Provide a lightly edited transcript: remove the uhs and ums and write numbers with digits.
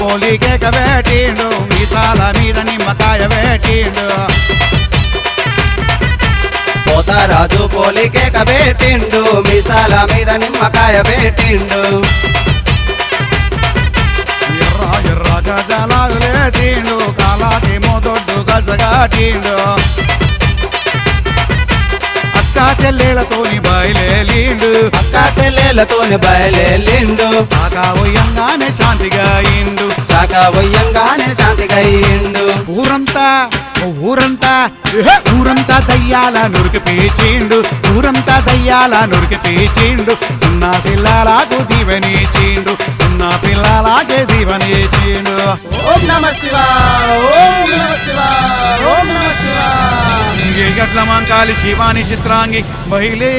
పోలికేక వేటిండు మీసాల మీద నిమ్మకాయ వేటిండు పోతరాజు పోలికేక పెట్టిండు మీసాల మీద నిమ్మకాయ పెట్టిండు ఎర్ర ఎర్ర గజలాగులేసిండు కాలాకేమో దొడ్డు గజగాటిండు అక్కా చెల్లెళ్ళతోని బయలేలిండు అక్క చెల్లెలతోని బయలుదేరిండు సాగావయంగానే శాంతిగా ఇండు శాఖ వయ్యంగానే శాంతిగా అయ్యిండు ఊరంతా దయ్యాల నురికి పీచిండు ఊరంతా దయ్యాల నురికి పీచిండు సున్న పిల్లలకు దీవెనిచ్చిండు సున్న పిల్లలాగే దీవెనిచ్చిండు ఓం నమ శివ ఓం నమ శివ ఓం నమ శివ గట్ల మంకాలి శివాని చిత్రాంగి బయలే